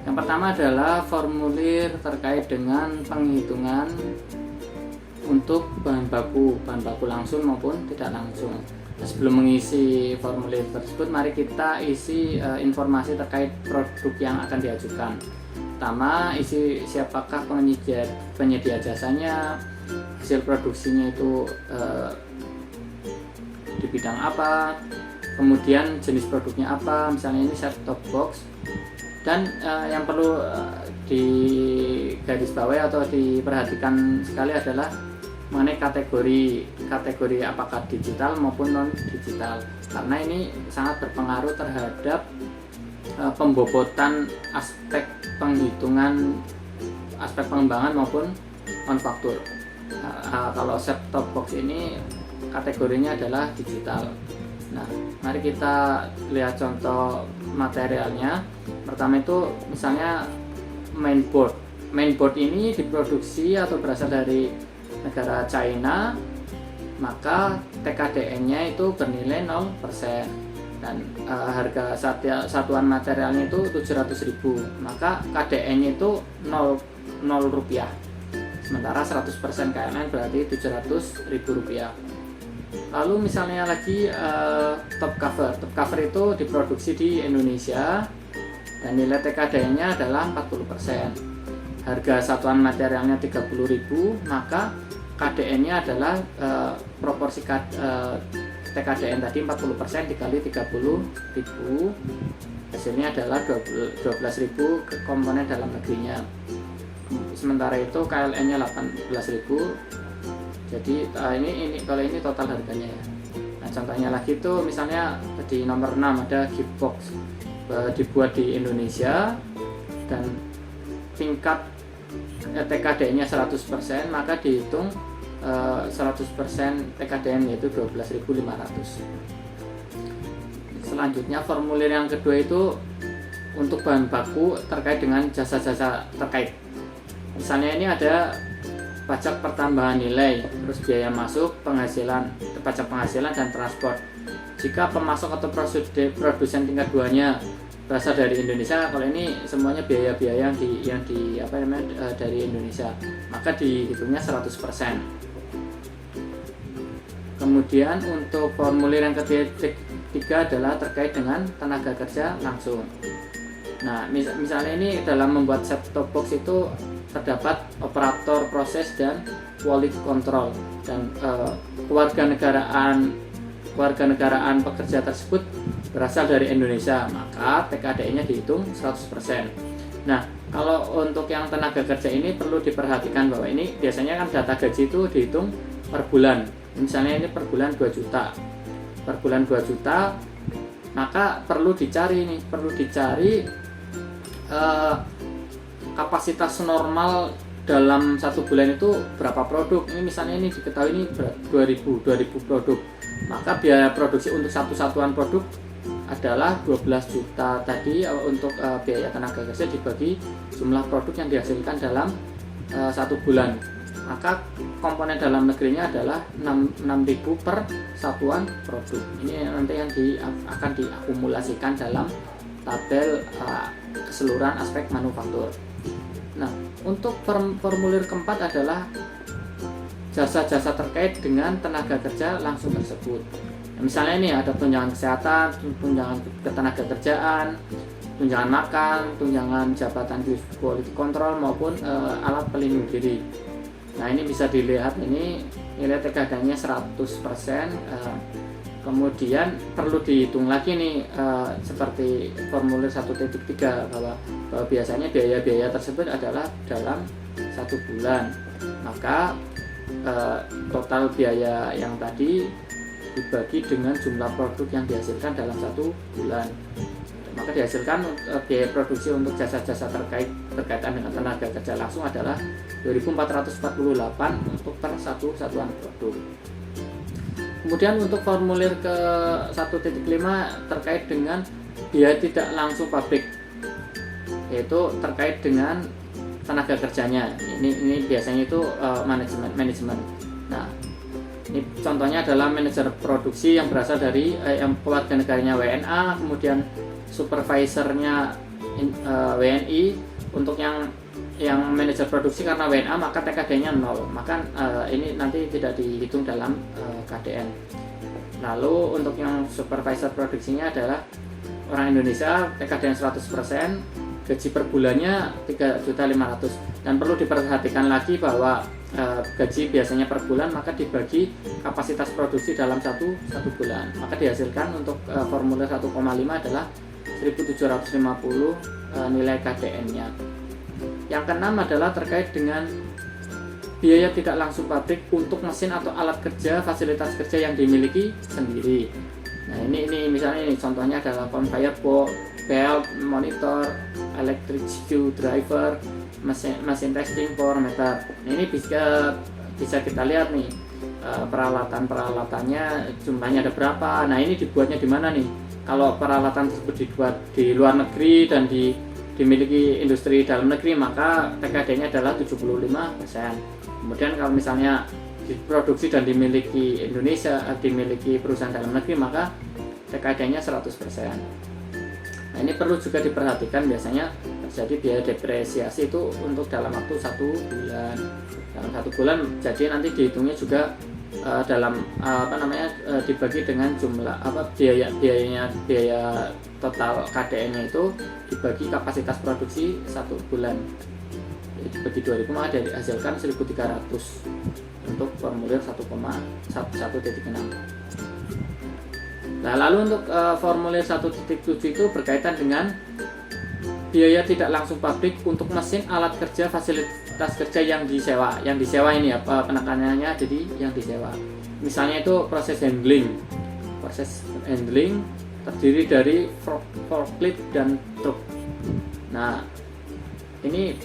Yang pertama adalah formulir terkait dengan penghitungan untuk bahan baku langsung maupun tidak langsung. Nah, sebelum mengisi formulir tersebut, mari kita isi informasi terkait produk yang akan diajukan. Pertama, isi siapakah penyedia jasanya, hasil produksinya itu di bidang apa, kemudian jenis produknya apa, misalnya ini set top box. Dan yang perlu digarisbawahi atau diperhatikan sekali adalah mengenai kategori apakah digital maupun non digital, karena ini sangat berpengaruh terhadap pembobotan aspek penghitungan, aspek pengembangan maupun manufaktur. Kalau set top box ini kategorinya adalah digital. Nah, mari kita lihat contoh materialnya. Pertama itu misalnya mainboard. Mainboard ini diproduksi atau berasal dari negara China, maka TKDN-nya itu bernilai 0%. Dan harga satuan materialnya itu 700.000, maka KDN-nya itu 0 rupiah. Sementara 100% KLN berarti 700.000 rupiah. Lalu misalnya lagi top cover itu diproduksi di Indonesia dan nilai TKDN-nya adalah 40%. Harga satuan materialnya 30.000, maka KDN-nya adalah proporsi TKDN tadi 40% dikali 30.000, hasilnya adalah 12.000 ke komponen dalam negerinya. Sementara itu KLN-nya 18.000. Jadi ini kalau ini total harganya ya. Nah, contohnya lagi itu misalnya di nomor 6 ada gift box dibuat di Indonesia dan tingkat TKDN-nya 100%, maka dihitung 100% TKDN yaitu 12.500. Selanjutnya formulir yang kedua itu untuk bahan baku terkait dengan jasa-jasa terkait. Misalnya ini ada pajak pertambahan nilai, terus biaya masuk, pajak penghasilan dan transport. Jika pemasok atau produsen tingkat 2-nya berasal dari Indonesia, kalau ini semuanya biaya-biaya yang dari Indonesia, maka dihitungnya 100%. Kemudian untuk formulir yang ketiga adalah terkait dengan tenaga kerja langsung. Nah, misalnya ini dalam membuat set top box itu terdapat operator proses dan quality control, dan kewarganegaraan pekerja tersebut berasal dari Indonesia, maka TKDN-nya dihitung 100%. Nah, kalau untuk yang tenaga kerja ini perlu diperhatikan bahwa ini biasanya kan data gaji itu dihitung per bulan. Misalnya ini per bulan 2 juta, per bulan 2 juta, maka perlu dicari kapasitas normal dalam satu bulan itu berapa produk. Ini misalnya ini diketahui ini 2000 produk, maka biaya produksi untuk satu satuan produk adalah 12 juta tadi. Untuk biaya tenaga kerja dibagi jumlah produk yang dihasilkan dalam satu bulan, maka komponen dalam negerinya adalah 6.000 per satuan produk. Ini nanti yang akan diakumulasikan dalam tabel keseluruhan aspek manufaktur. Nah, untuk formulir keempat adalah jasa-jasa terkait dengan tenaga kerja langsung tersebut. Misalnya ini ada tunjangan kesehatan, tunjangan ketenaga kerjaan, tunjangan makan, tunjangan jabatan di quality control maupun alat pelindung diri. Nah, ini bisa dilihat, ini nilai TKD-nya 100%. Kemudian perlu dihitung lagi nih seperti formulir 1.3 bahwa biasanya biaya-biaya tersebut adalah dalam satu bulan, maka total biaya yang tadi dibagi dengan jumlah produk yang dihasilkan dalam satu bulan, maka dihasilkan biaya produksi untuk jasa-jasa berkaitan dengan tenaga kerja langsung adalah 2.448 untuk per satu satuan produk. Kemudian untuk formulir ke 1.5 terkait dengan biaya tidak langsung pabrik, yaitu terkait dengan tenaga kerjanya. Ini biasanya itu manajemen. Nah, ini contohnya adalah manajer produksi yang berasal dari yang keluarga negaranya WNA, kemudian supervisornya WNI. Untuk yang manajer produksi karena WNA maka TKD-nya 0, maka ini nanti tidak dihitung dalam KDN. Lalu untuk yang supervisor produksinya adalah orang Indonesia, TKD-nya 100%, gaji per bulannya 3.500.000. Dan perlu diperhatikan lagi bahwa gaji biasanya per bulan, maka dibagi kapasitas produksi dalam satu bulan, maka dihasilkan untuk formulir 1,5 adalah 1.750 nilai KDN-nya. Yang keenam adalah terkait dengan biaya tidak langsung pabrik untuk mesin atau alat kerja, fasilitas kerja yang dimiliki sendiri. Nah, ini misalnya ini contohnya adalah conveyor belt, monitor, electric screwdriver, mesin testing, power meter. Nah, ini bisa kita lihat nih peralatannya jumlahnya ada berapa. Nah, ini dibuatnya di mana nih? Kalau peralatan tersebut dibuat di luar negeri dan dimiliki industri dalam negeri, maka TKD-nya adalah 75%. Kemudian kalau misalnya diproduksi dan dimiliki Indonesia, dimiliki perusahaan dalam negeri, maka TKD-nya 100%. Nah, ini perlu juga diperhatikan, biasanya terjadi biaya depresiasi itu untuk dalam waktu 1 bulan. Dalam 1 bulan, jadi nanti dihitungnya juga dalam dibagi dengan jumlah biaya total KDN-nya itu dibagi kapasitas produksi 1 bulan. Jadi dibagi 2.000 maka dihasilkan 1.300 untuk formulir 1,1.6. Nah, lalu untuk formulir 1.7 itu berkaitan dengan biaya tidak langsung pabrik untuk mesin, alat kerja, fasilitas kerja yang disewa. Yang disewa ini apa penekanannya, jadi yang disewa. Misalnya itu proses handling terdiri dari forklift dan truk. Nah, ini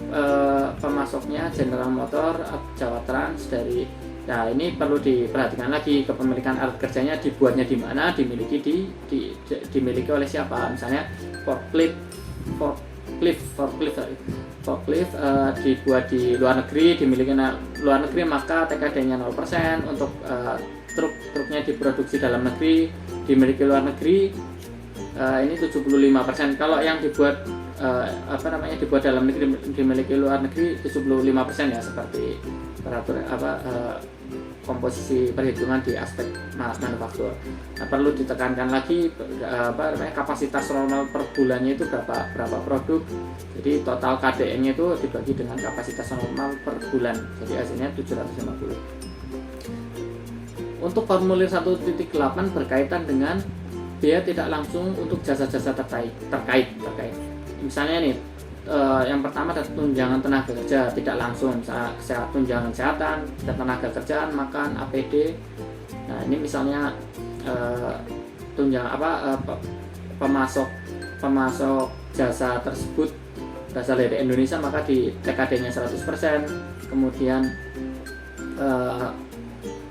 pemasoknya General Motor, Jawa Trans dari. Nah, ini perlu diperhatikan lagi, kepemilikan alat kerjanya dibuatnya di mana, dimiliki oleh siapa. Misalnya forklift dibuat di luar negeri, dimiliki luar negeri, maka TKD-nya 0%. Untuk truknya diproduksi dalam negeri, dimiliki luar negeri, ini 75%. Kalau yang dibuat dibuat dalam negeri, dimiliki luar negeri 75% ya, seperti peraturan komposisi perhitungan di aspek manufaktur. Nah, perlu ditekankan lagi kapasitas normal per bulannya itu berapa produk. Jadi total KDN-nya itu dibagi dengan kapasitas normal per bulan. Jadi hasilnya 750. Untuk formulir 1.8 berkaitan dengan biaya tidak langsung untuk jasa-jasa terkait. Misalnya nih, yang pertama adalah tunjangan tenaga kerja tidak langsung, misalnya tunjangan kesehatan, tenaga kerjaan, makan, APD. Nah, ini misalnya tunjang pemasok jasa tersebut berasal dari Indonesia, maka di TKD-nya 100%. Kemudian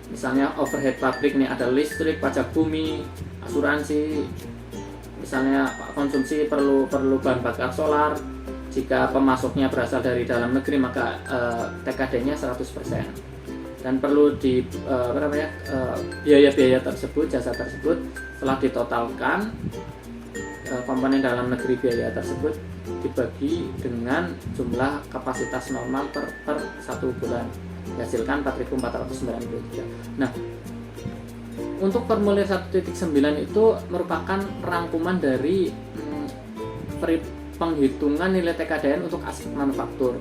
misalnya overhead pabrik nih, ada listrik, pajak bumi, asuransi, misalnya konsumsi perlu bahan bakar solar. Jika pemasoknya berasal dari dalam negeri, maka TKD-nya 100%. Dan perlu biaya-biaya tersebut, jasa tersebut setelah ditotalkan, komponen dalam negeri biaya tersebut dibagi dengan jumlah kapasitas normal per 1 bulan, dihasilkan 4.493. Nah, untuk formulir 1.9 itu merupakan rangkuman dari penghitungan nilai TKDN untuk aspek manufaktur.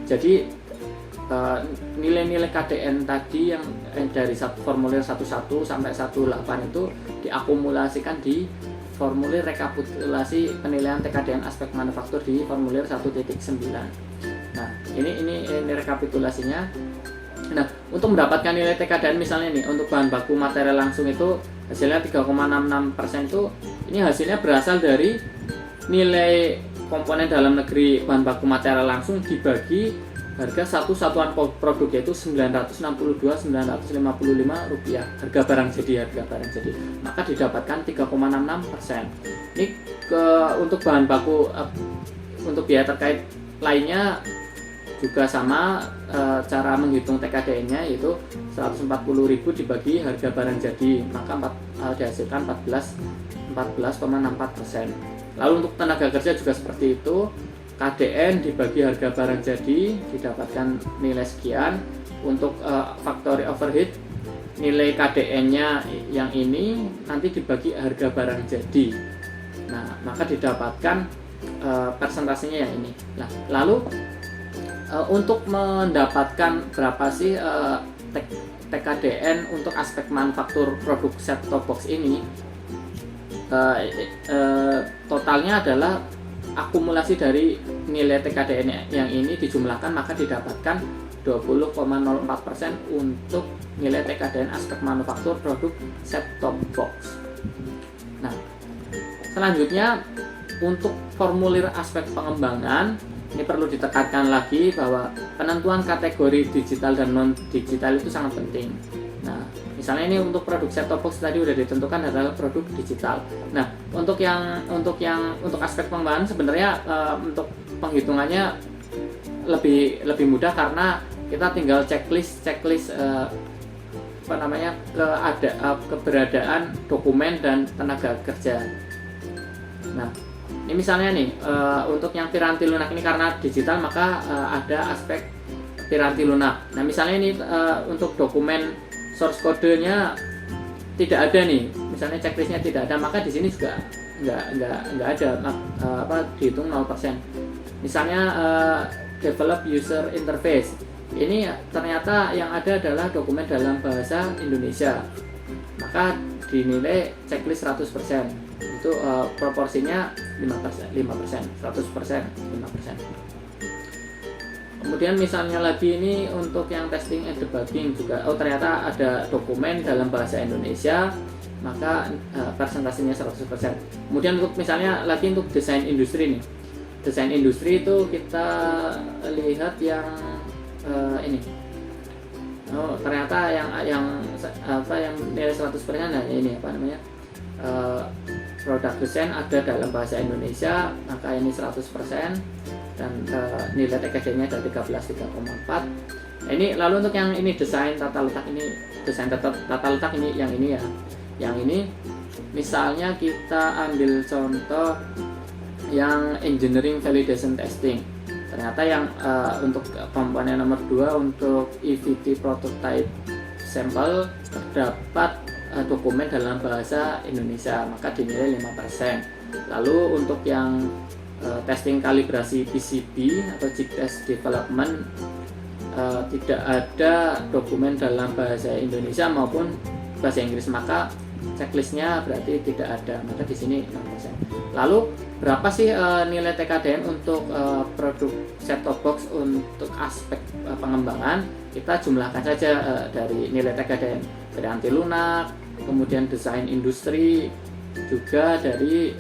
Jadi nilai-nilai KDN tadi yang dari formulir 11 sampai 18 itu diakumulasikan di formulir rekapitulasi penilaian TKDN aspek manufaktur di formulir 1.9. Nah, ini rekapitulasinya. Nah, untuk mendapatkan nilai TKDN misalnya nih, untuk bahan baku material langsung itu hasilnya 3,66% itu, ini hasilnya berasal dari nilai komponen dalam negeri bahan baku material langsung dibagi harga satu satuan produk, yaitu Rp962.955, harga barang jadi, maka didapatkan 3,66%. Ini untuk bahan baku. Untuk biaya terkait lainnya juga sama, cara menghitung TKDN-nya yaitu 140.000 dibagi harga barang jadi, maka dihasilkan 14,64%. Lalu untuk tenaga kerja juga seperti itu, KDN dibagi harga barang jadi didapatkan nilai sekian. Untuk factory overhead, nilai KDN-nya yang ini nanti dibagi harga barang jadi, nah maka didapatkan persentasenya yang ini. Nah, lalu untuk mendapatkan berapa sih TKDN untuk aspek manufaktur produk set top box ini, totalnya adalah akumulasi dari nilai TKDN yang ini dijumlahkan, maka didapatkan 20,04% untuk nilai TKDN aspek manufaktur produk set top box. Nah, selanjutnya untuk formulir aspek pengembangan, ini perlu ditekankan lagi bahwa penentuan kategori digital dan non digital itu sangat penting. Nah, misalnya ini untuk produk set top box tadi udah ditentukan adalah produk digital. Nah, untuk aspek pengembangan sebenarnya untuk penghitungannya lebih mudah, karena kita tinggal checklist keberadaan dokumen dan tenaga kerja. Nah, ini misalnya nih untuk yang piranti lunak ini karena digital, maka ada aspek piranti lunak. Nah, misalnya ini untuk dokumen source kodenya tidak ada nih, misalnya checklistnya tidak ada, maka di sini juga nggak ada, dihitung 0%. Misalnya develop user interface, ini ternyata yang ada adalah dokumen dalam bahasa Indonesia, maka dinilai checklist 100%. Itu proporsinya 5%, 100%, 5%. Kemudian misalnya lagi ini untuk yang testing and debugging juga, ternyata ada dokumen dalam bahasa Indonesia, maka persentasenya 100%. Kemudian untuk misalnya lagi untuk desain industri nih, desain industri itu kita lihat yang ini, ternyata yang nilai 100%, nah ini produk desain ada dalam bahasa Indonesia, maka ini 100%, dan nilai TKD-nya ada 3,4. Nah, ini lalu untuk yang ini desain tata letak ini, yang ini ya, yang ini misalnya kita ambil contoh yang engineering validation testing. Ternyata yang untuk komponen nomor 2 untuk EVT prototype sampel terdapat dokumen dalam bahasa Indonesia, maka dinilai 5%. Lalu untuk yang testing kalibrasi PCB atau chip test development, tidak ada dokumen dalam bahasa Indonesia maupun bahasa Inggris, maka checklistnya berarti tidak ada, maka di sini 6%. Lalu berapa sih nilai TKDN untuk produk set top box untuk aspek pengembangan? Kita jumlahkan saja dari nilai TKDN dari anti lunak, kemudian desain industri, juga dari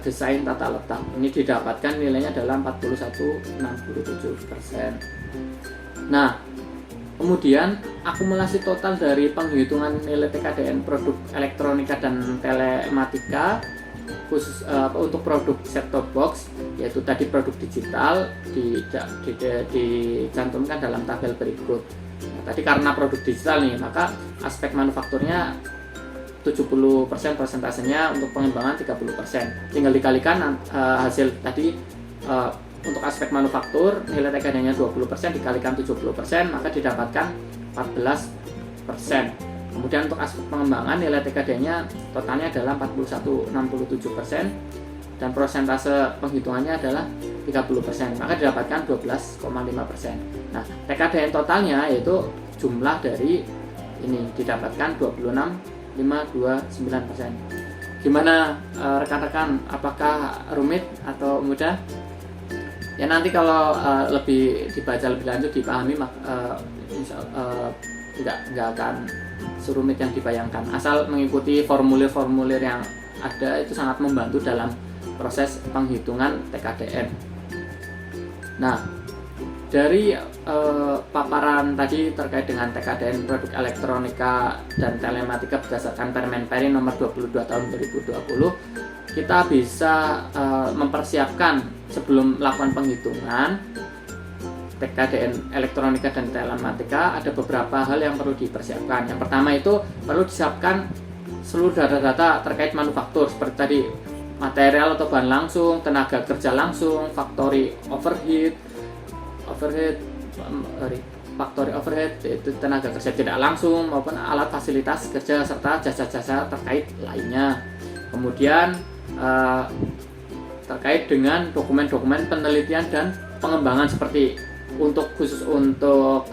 desain tata letak. Ini didapatkan nilainya adalah 41,67%. Nah, kemudian akumulasi total dari penghitungan nilai TKDN produk elektronika dan telematika khusus untuk produk set-top box, yaitu tadi produk digital, dicantumkan dalam tabel berikut. Nah, tadi karena produk digital nih, maka aspek manufakturnya 70% persentasenya, untuk pengembangan 30%. Tinggal dikalikan hasil tadi untuk aspek manufaktur nilai TKD-nya 20% dikalikan 70%, maka didapatkan 14%. Kemudian untuk aspek pengembangan nilai TKD-nya totalnya adalah 41,67% dan persentase penghitungannya adalah 30%, maka didapatkan 12,5%. Nah, TKDN totalnya yaitu jumlah dari ini didapatkan 26,529%. Gimana rekan-rekan, apakah rumit atau mudah? Ya nanti kalau lebih dibaca lebih lanjut, dipahami, nggak akan serumit yang dibayangkan. Asal mengikuti formulir-formulir yang ada, itu sangat membantu dalam proses penghitungan TKDN. Nah, dari paparan tadi terkait dengan TKDN produk elektronika dan telematika berdasarkan Permen Peri nomor 22 tahun 2020, kita bisa mempersiapkan sebelum melakukan penghitungan TKDN elektronika dan telematika. Ada beberapa hal yang perlu dipersiapkan. Yang pertama itu perlu disiapkan seluruh data-data terkait manufaktur, seperti tadi material atau bahan langsung, tenaga kerja langsung, factory overhead, yaitu tenaga kerja tidak langsung maupun alat fasilitas kerja serta jasa-jasa terkait lainnya. Kemudian terkait dengan dokumen-dokumen penelitian dan pengembangan, seperti khusus untuk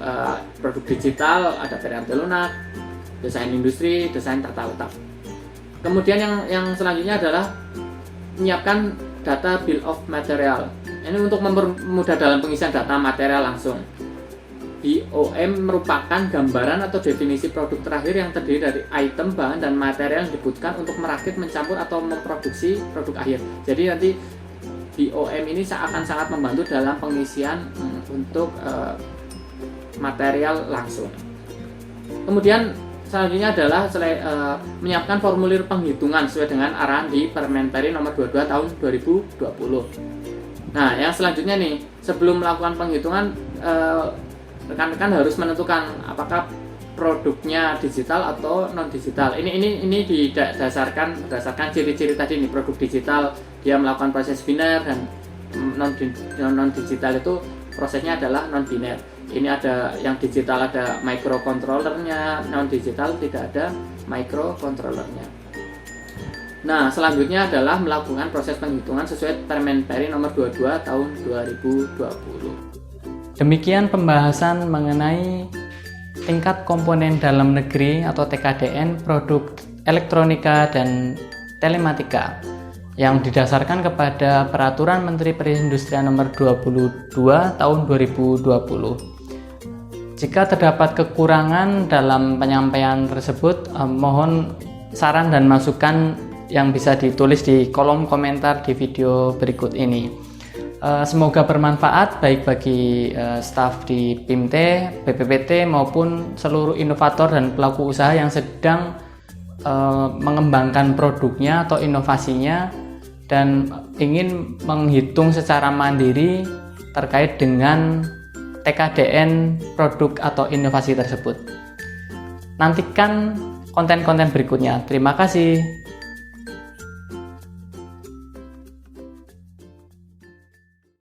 produk digital ada PRMT lunak, desain industri, desain tata letak. Kemudian yang selanjutnya adalah menyiapkan data bill of material. Ini untuk mempermudah dalam pengisian data material langsung. BOM merupakan gambaran atau definisi produk terakhir yang terdiri dari item, bahan, dan material yang dibutuhkan untuk merakit, mencampur, atau memproduksi produk akhir. Jadi nanti BOM ini akan sangat membantu dalam pengisian untuk material langsung. Kemudian selanjutnya adalah menyiapkan formulir penghitungan sesuai dengan arahan di Permen Peri nomor 22 tahun 2020. Nah, yang selanjutnya nih, sebelum melakukan penghitungan, rekan-rekan harus menentukan apakah produknya digital atau non digital. Ini berdasarkan ciri-ciri tadi nih. Produk digital dia melakukan proses biner, dan non digital itu prosesnya adalah non biner. Ini ada yang digital ada microcontrollernya, non digital tidak ada microcontrollernya. Nah, selanjutnya adalah melakukan proses penghitungan sesuai Permen Peri nomor 22 tahun 2020. Demikian pembahasan mengenai tingkat komponen dalam negeri atau TKDN produk elektronika dan telematika yang didasarkan kepada Peraturan Menteri Perindustrian nomor 22 tahun 2020. Jika terdapat kekurangan dalam penyampaian tersebut, mohon saran dan masukan yang bisa ditulis di kolom komentar di video berikut ini. Semoga bermanfaat baik bagi staf di PIMT, BPPT maupun seluruh inovator dan pelaku usaha yang sedang mengembangkan produknya atau inovasinya dan ingin menghitung secara mandiri terkait dengan TKDN produk atau inovasi tersebut. Nantikan konten-konten berikutnya. Terima kasih.